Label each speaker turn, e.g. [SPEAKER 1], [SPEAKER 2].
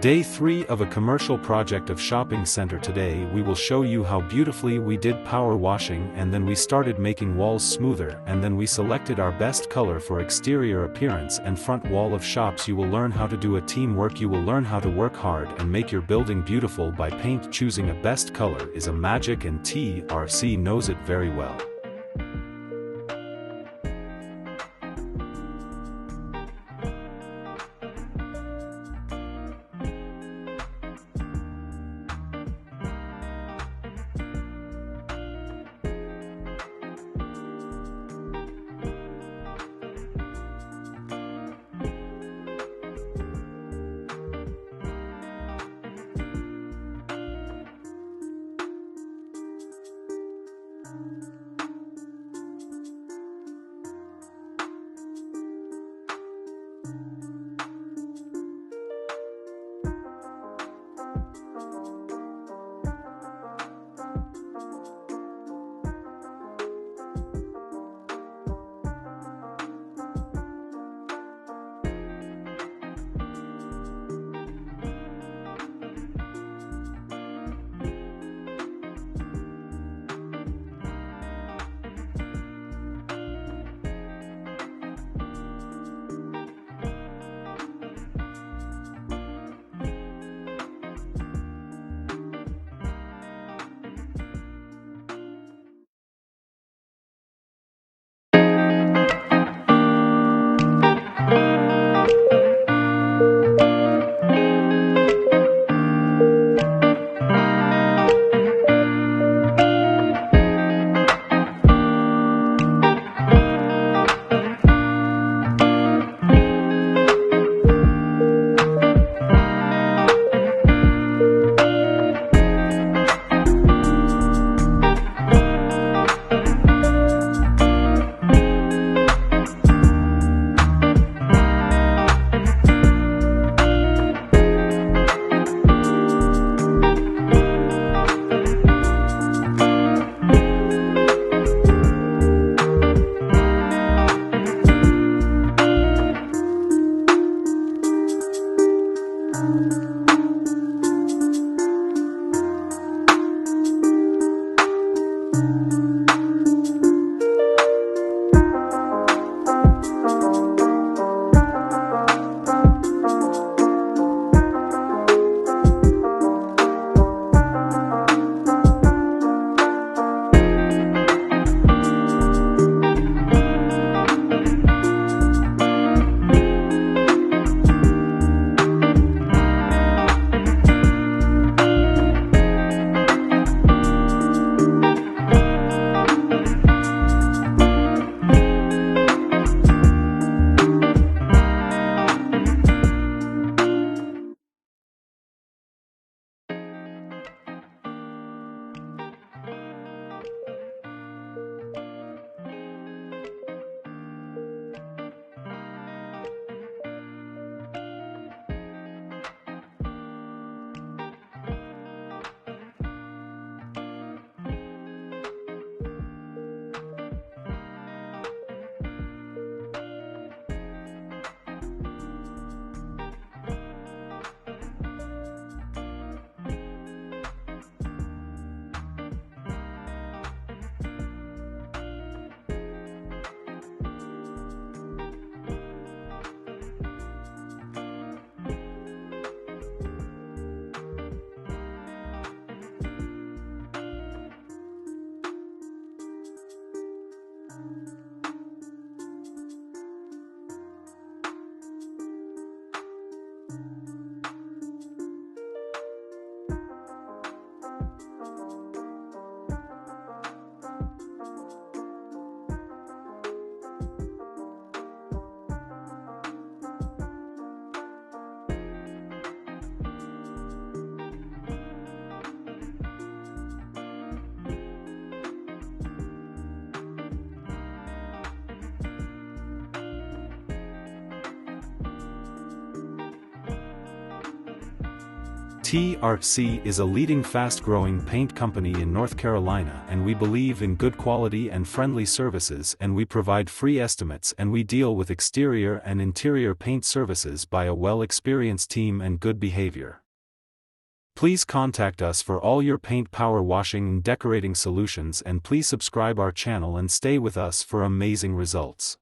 [SPEAKER 1] Day 3 of a commercial project of shopping center. Today we will show you how beautifully we did power washing, and then we started making walls smoother, and then we selected our best color for exterior appearance and front wall of shops. You will learn how to do a teamwork. You will learn how to work hard and make your building beautiful by paint. Choosing a best color is a magic, and TRC knows it very well. TRC is a leading fast-growing paint company in North Carolina, and we believe in good quality and friendly services, and we provide free estimates, and we deal with exterior and interior paint services by a well-experienced team and good behavior. Please contact us for all your paint power washing and decorating solutions, and please subscribe our channel and stay with us for amazing results.